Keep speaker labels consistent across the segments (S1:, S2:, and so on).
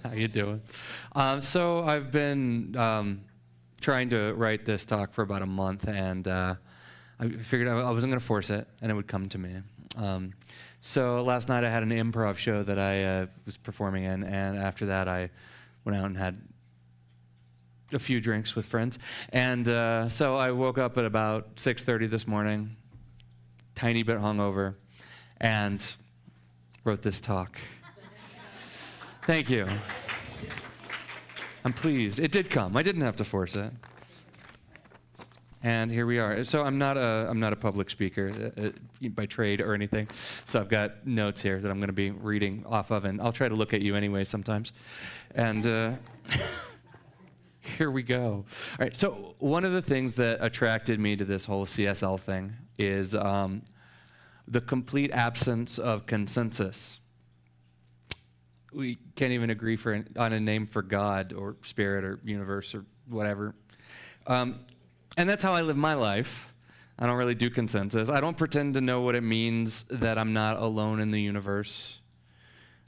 S1: How you doing? So I've been trying to write this talk for about a month, and I figured I wasn't going to force it, and it would come to me. So last night I had an improv show that I was performing in, and after that I went out and had a few drinks with friends. And so I woke up at about 6:30 this morning, tiny bit hungover, and wrote this talk. Thank you. I'm pleased. It did come. I didn't have to force it. And here we are. So I'm not a public speaker by trade or anything. So I've got notes here that I'm going to be reading off of, and I'll try to look at you anyway sometimes. And here we go. All right. So one of the things that attracted me to this whole CSL thing is the complete absence of consensus. We can't even agree on a name for God or spirit or universe or whatever. And that's how I live my life. I don't really do consensus. I don't pretend to know what it means that I'm not alone in the universe.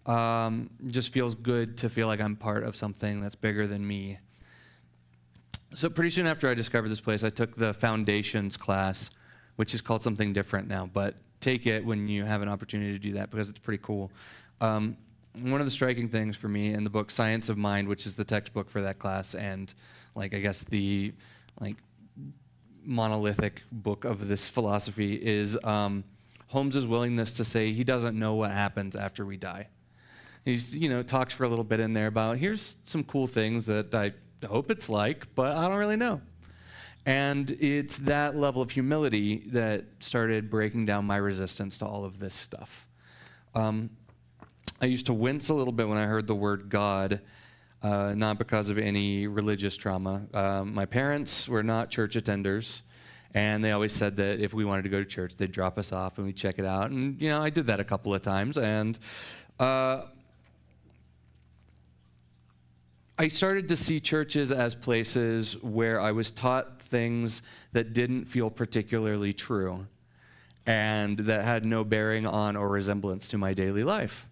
S1: It just feels good to feel like I'm part of something that's bigger than me. So pretty soon after I discovered this place, I took the Foundations class, which is called something different now, but take it when you have an opportunity to do that because it's pretty cool. One of the striking things for me in the book Science of Mind, which is the textbook for that class, and I guess the monolithic book of this philosophy, is Holmes's willingness to say he doesn't know what happens after we die. He's talks for a little bit in there about here's some cool things that I hope it's like, but I don't really know. And it's that level of humility that started breaking down my resistance to all of this stuff. I used to wince a little bit when I heard the word God, not because of any religious trauma. My parents were not church attenders, and they always said that if we wanted to go to church, they'd drop us off and we'd check it out. And, I did that a couple of times, and I started to see churches as places where I was taught things that didn't feel particularly true and that had no bearing on or resemblance to my daily life.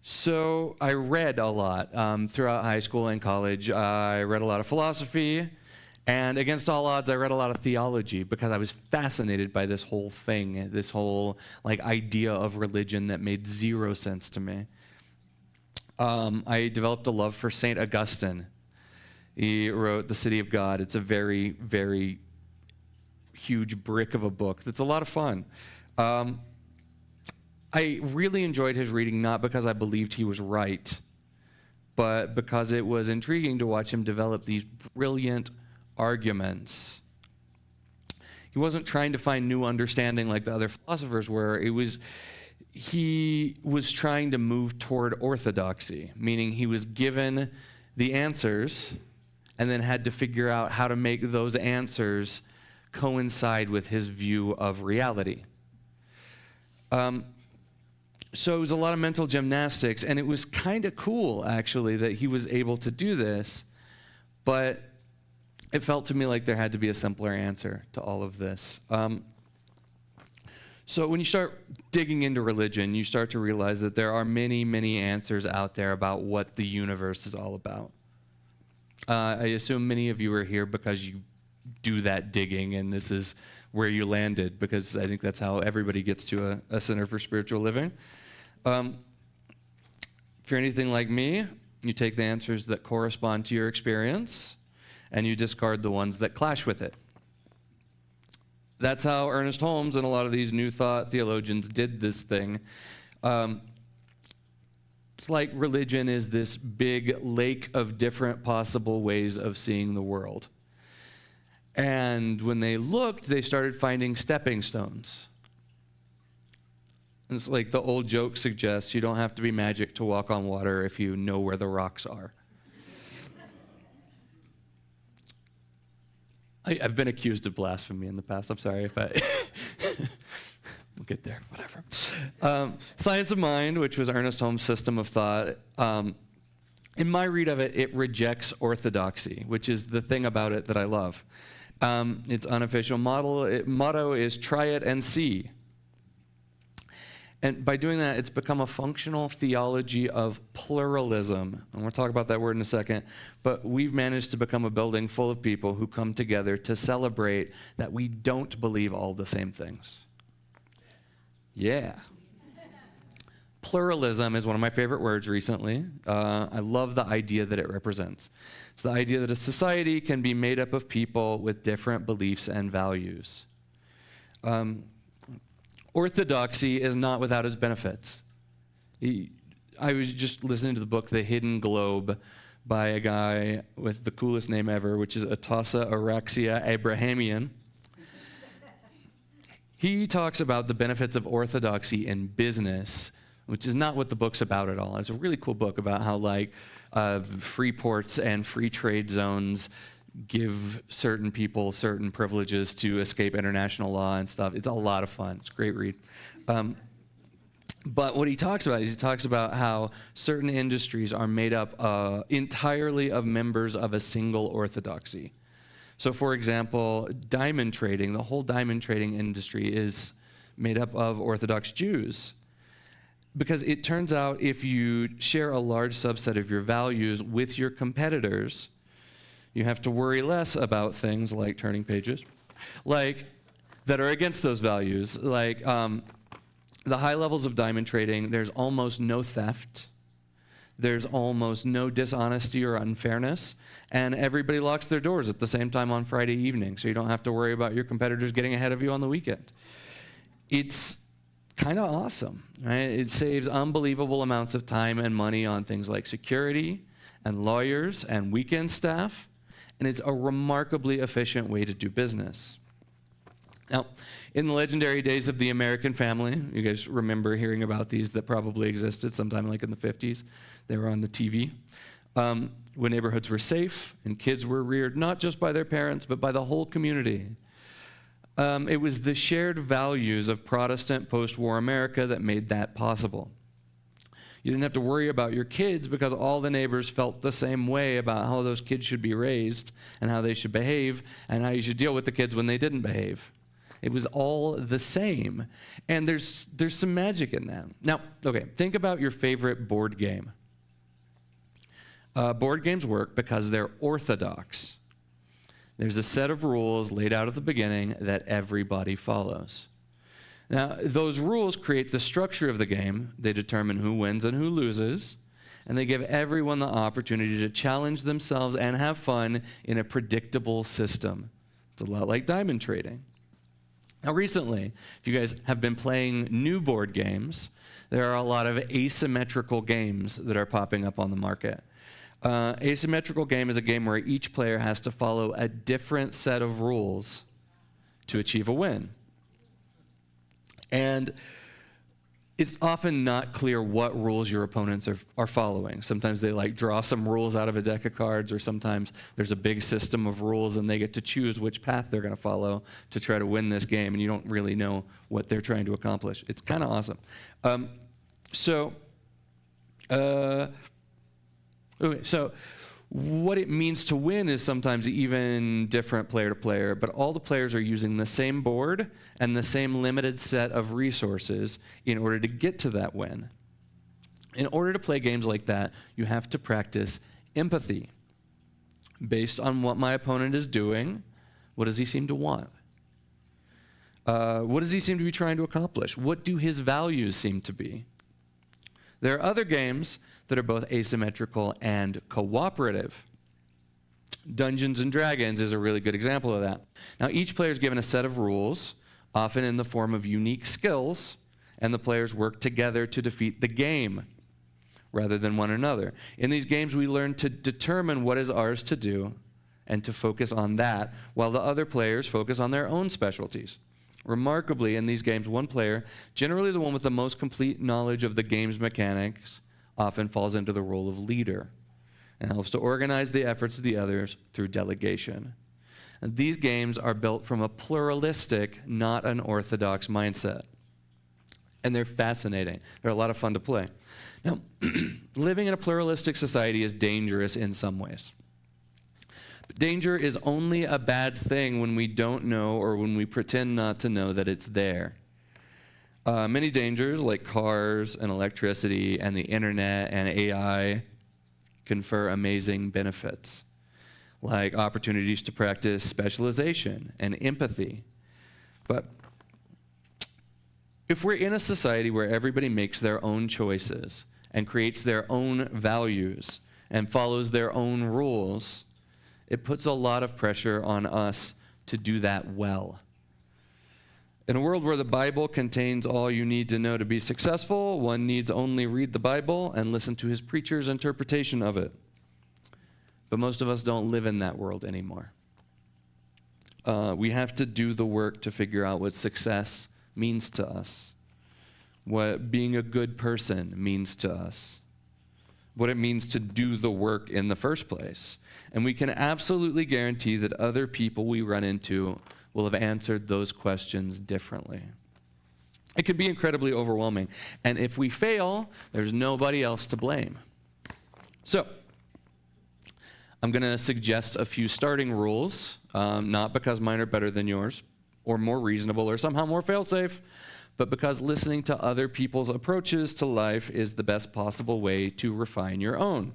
S1: So I read a lot throughout high school and college. I read a lot of philosophy, and against all odds, I read a lot of theology because I was fascinated by this whole thing, this whole idea of religion that made zero sense to me. I developed a love for St. Augustine. He wrote The City of God. It's a very, very huge brick of a book that's a lot of fun. I really enjoyed his reading, not because I believed he was right, but because it was intriguing to watch him develop these brilliant arguments. He wasn't trying to find new understanding like the other philosophers were. He was trying to move toward orthodoxy, meaning he was given the answers and then had to figure out how to make those answers coincide with his view of reality. So it was a lot of mental gymnastics, and it was kind of cool, actually, that he was able to do this, but it felt to me like there had to be a simpler answer to all of this. So when you start digging into religion, you start to realize that there are many, many answers out there about what the universe is all about. I assume many of you are here because you do that digging, and this is where you landed, because I think that's how everybody gets to a Center for Spiritual Living. If you're anything like me, you take the answers that correspond to your experience, and you discard the ones that clash with it. That's how Ernest Holmes and a lot of these New Thought theologians did this thing. It's like religion is this big lake of different possible ways of seeing the world. And when they looked, they started finding stepping stones. It's like the old joke suggests, you don't have to be magic to walk on water if you know where the rocks are. I've been accused of blasphemy in the past. I'm sorry if I... We'll get there, whatever. Science of Mind, which was Ernest Holmes' system of thought, in my read of it, it rejects orthodoxy, which is the thing about it that I love. Its unofficial motto is try it and see. And by doing that, it's become a functional theology of pluralism. And we'll talk about that word in a second. But we've managed to become a building full of people who come together to celebrate that we don't believe all the same things. Yeah. Pluralism is one of my favorite words recently. I love the idea that it represents. It's the idea that a society can be made up of people with different beliefs and values. Orthodoxy is not without its benefits. I was just listening to the book The Hidden Globe by a guy with the coolest name ever, which is Atassa Araxia Abrahamian. He talks about the benefits of orthodoxy in business, which is not what the book's about at all. It's a really cool book about how free ports and free trade zones give certain people certain privileges to escape international law and stuff. It's a lot of fun. It's a great read. But what he talks about is he talks about how certain industries are made up entirely of members of a single orthodoxy. So for example, diamond trading, the whole diamond trading industry is made up of Orthodox Jews. Because it turns out if you share a large subset of your values with your competitors, you have to worry less about things like turning pages, that are against those values. The high levels of diamond trading, there's almost no theft. There's almost no dishonesty or unfairness. And everybody locks their doors at the same time on Friday evening, so you don't have to worry about your competitors getting ahead of you on the weekend. It's kind of awesome, right? It saves unbelievable amounts of time and money on things like security and lawyers and weekend staff. And it's a remarkably efficient way to do business. Now, in the legendary days of the American family, you guys remember hearing about these that probably existed sometime in the 50s. They were on the TV. When neighborhoods were safe and kids were reared not just by their parents, but by the whole community. It was the shared values of Protestant post-war America that made that possible. You didn't have to worry about your kids because all the neighbors felt the same way about how those kids should be raised and how they should behave and how you should deal with the kids when they didn't behave. It was all the same. And there's some magic in that. Now, okay, think about your favorite board game. Board games work because they're orthodox. There's a set of rules laid out at the beginning that everybody follows. Now, those rules create the structure of the game. They determine who wins and who loses, and they give everyone the opportunity to challenge themselves and have fun in a predictable system. It's a lot like diamond trading. Now, recently, if you guys have been playing new board games, there are a lot of asymmetrical games that are popping up on the market. Asymmetrical game is a game where each player has to follow a different set of rules to achieve a win. And it's often not clear what rules your opponents are following. Sometimes they draw some rules out of a deck of cards, or sometimes there's a big system of rules and they get to choose which path they're going to follow to try to win this game, and you don't really know what they're trying to accomplish. It's kind of awesome. So what it means to win is sometimes even different player to player, but all the players are using the same board and the same limited set of resources in order to get to that win. In order to play games like that, you have to practice empathy. Based on what my opponent is doing, what does he seem to want? What does he seem to be trying to accomplish? What do his values seem to be? There are other games that are both asymmetrical and cooperative. Dungeons and Dragons is a really good example of that. Now, each player is given a set of rules, often in the form of unique skills, and the players work together to defeat the game rather than one another. In these games, we learn to determine what is ours to do and to focus on that, while the other players focus on their own specialties. Remarkably, in these games, one player, generally the one with the most complete knowledge of the game's mechanics, often falls into the role of leader and helps to organize the efforts of the others through delegation. And these games are built from a pluralistic, not an orthodox mindset. And they're fascinating. They're a lot of fun to play. Now, living in a pluralistic society is dangerous in some ways. But danger is only a bad thing when we don't know or when we pretend not to know that it's there. Many dangers like cars and electricity and the internet and AI confer amazing benefits, like opportunities to practice specialization and empathy. But if we're in a society where everybody makes their own choices and creates their own values and follows their own rules, it puts a lot of pressure on us to do that well. In a world where the Bible contains all you need to know to be successful, one needs only read the Bible and listen to his preacher's interpretation of it. But most of us don't live in that world anymore. We have to do the work to figure out what success means to us, what being a good person means to us, what it means to do the work in the first place. And we can absolutely guarantee that other people we run into will have answered those questions differently. It can be incredibly overwhelming. And if we fail, there's nobody else to blame. So, I'm going to suggest a few starting rules, not because mine are better than yours, or more reasonable, or somehow more fail-safe, but because listening to other people's approaches to life is the best possible way to refine your own.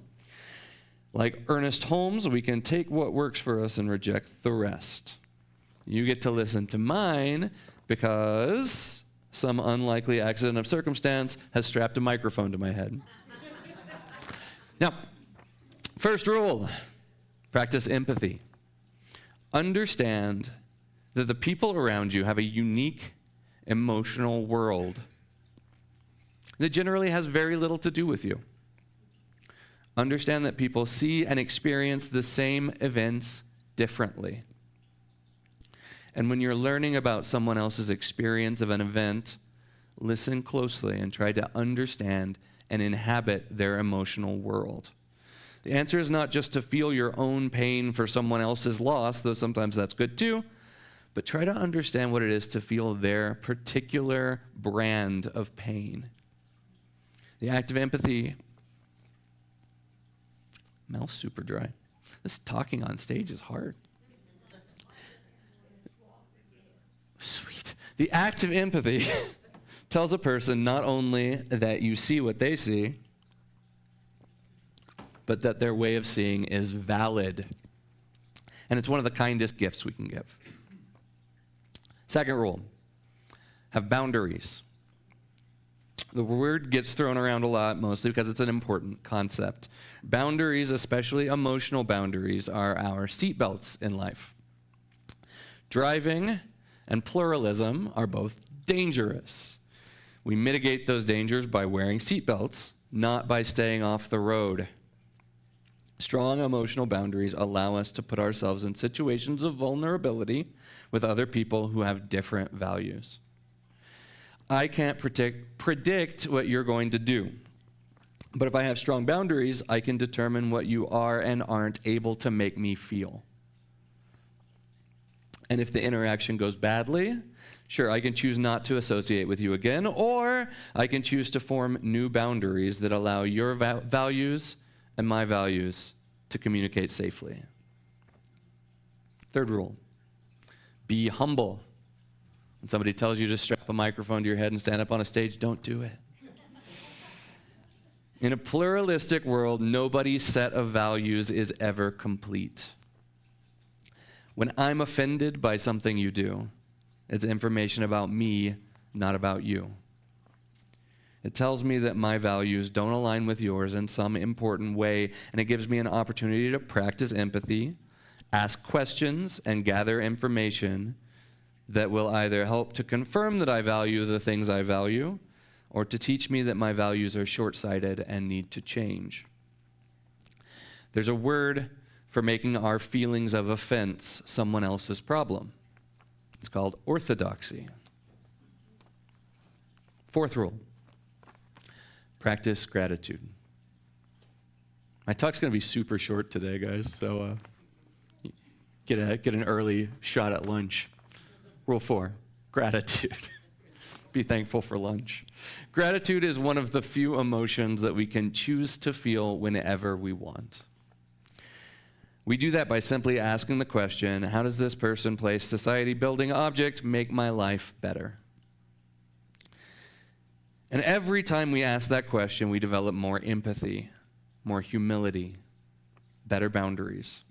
S1: Like Ernest Holmes, we can take what works for us and reject the rest. You get to listen to mine because some unlikely accident of circumstance has strapped a microphone to my head. Now, first rule, practice empathy. Understand that the people around you have a unique emotional world that generally has very little to do with you. Understand that people see and experience the same events differently. And when you're learning about someone else's experience of an event, listen closely and try to understand and inhabit their emotional world. The answer is not just to feel your own pain for someone else's loss, though sometimes that's good too, but try to understand what it is to feel their particular brand of pain. The act of empathy. Mouth's super dry. This talking on stage is hard. Sweet. The act of empathy tells a person not only that you see what they see, but that their way of seeing is valid. And it's one of the kindest gifts we can give. Second rule, have boundaries. The word gets thrown around a lot, mostly because it's an important concept. Boundaries, especially emotional boundaries, are our seatbelts in life. Driving and pluralism are both dangerous. We mitigate those dangers by wearing seatbelts, not by staying off the road. Strong emotional boundaries allow us to put ourselves in situations of vulnerability with other people who have different values. I can't predict what you're going to do. But if I have strong boundaries, I can determine what you are and aren't able to make me feel. And if the interaction goes badly, sure, I can choose not to associate with you again, or I can choose to form new boundaries that allow your values and my values to communicate safely. Third rule, be humble. When somebody tells you to strap a microphone to your head and stand up on a stage, don't do it. In a pluralistic world, nobody's set of values is ever complete. When I'm offended by something you do, it's information about me, not about you. It tells me that my values don't align with yours in some important way, and it gives me an opportunity to practice empathy, ask questions, and gather information that will either help to confirm that I value the things I value, or to teach me that my values are short-sighted and need to change. There's a word for making our feelings of offense someone else's problem. It's called orthodoxy. Fourth rule, practice gratitude. My talk's going to be super short today, guys, so get an early shot at lunch. Rule 4, gratitude. Be thankful for lunch. Gratitude is one of the few emotions that we can choose to feel whenever we want. We do that by simply asking the question, how does this person, place, society, building, object make my life better? And every time we ask that question, we develop more empathy, more humility, better boundaries.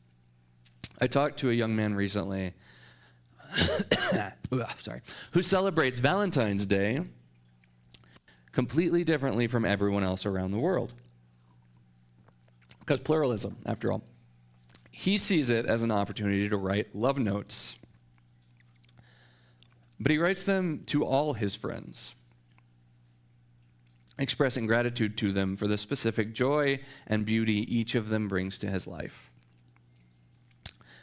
S1: I talked to a young man recently who celebrates Valentine's Day completely differently from everyone else around the world. Because pluralism, after all. He sees it as an opportunity to write love notes. But he writes them to all his friends, expressing gratitude to them for the specific joy and beauty each of them brings to his life.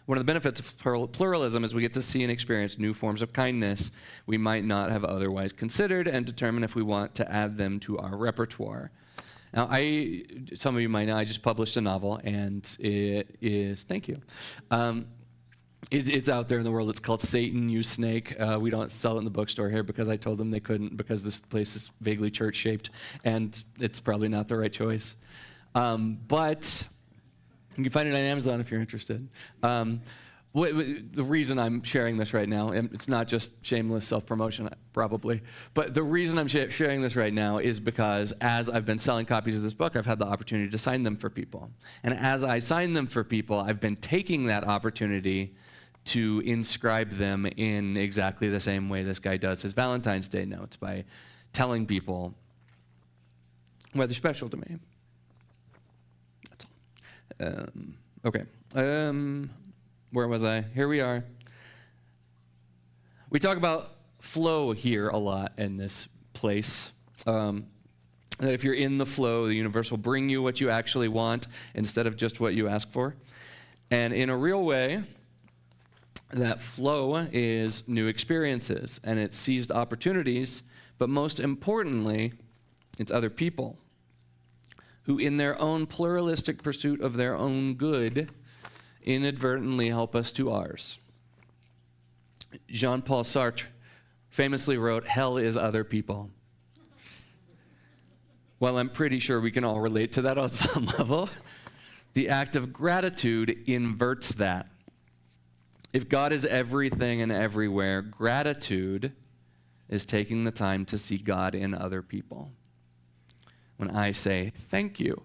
S1: One of the benefits of pluralism is we get to see and experience new forms of kindness we might not have otherwise considered and determine if we want to add them to our repertoire. Now, some of you might know, I just published a novel, and it is, thank you. It's out there in the world. It's called Satan, You Snake. We don't sell it in the bookstore here because I told them they couldn't because this place is vaguely church-shaped, and it's probably not the right choice. But you can find it on Amazon if you're interested. The reason I'm sharing this right now, and it's not just shameless self-promotion, probably, but the reason I'm sharing this right now is because as I've been selling copies of this book, I've had the opportunity to sign them for people. And as I sign them for people, I've been taking that opportunity to inscribe them in exactly the same way this guy does his Valentine's Day notes, by telling people why they're special to me. That's all. Okay. Where was I? Here we are. We talk about flow here a lot in this place. That if you're in the flow, the universe will bring you what you actually want instead of just what you ask for. And in a real way, that flow is new experiences, and it's seized opportunities, but most importantly, it's other people who, in their own pluralistic pursuit of their own good, inadvertently help us to ours. Jean-Paul Sartre famously wrote, "Hell is other people." Well, I'm pretty sure we can all relate to that on some level. The act of gratitude inverts that. If God is everything and everywhere, gratitude is taking the time to see God in other people. When I say thank you,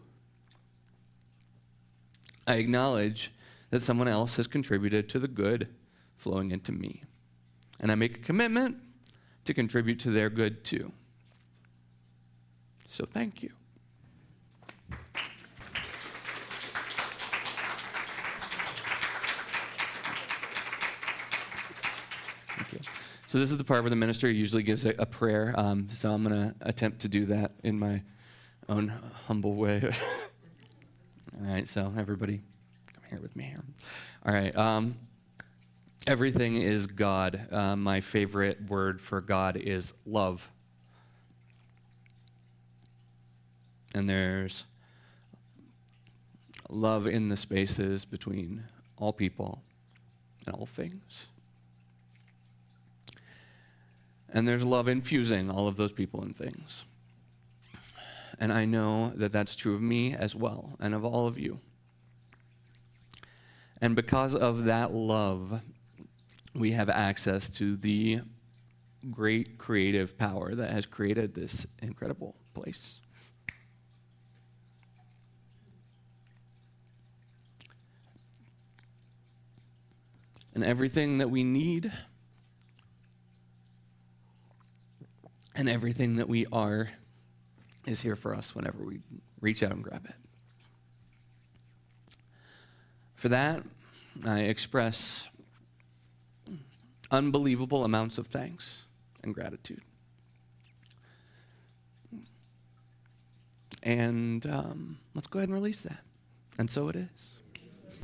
S1: I acknowledge that someone else has contributed to the good flowing into me. And I make a commitment to contribute to their good too. So thank you. Thank you. So this is the part where the minister usually gives a prayer. So I'm going to attempt to do that in my own humble way. All right, so everybody, come here with me here. All right, everything is God. My favorite word for God is love. And there's love in the spaces between all people and all things. And there's love infusing all of those people and things. And I know that that's true of me as well, and of all of you. And because of that love, we have access to the great creative power that has created this incredible place. And everything that we need and everything that we are is here for us whenever we reach out and grab it. For that, I express unbelievable amounts of thanks and gratitude. And let's go ahead and release that. And so it is.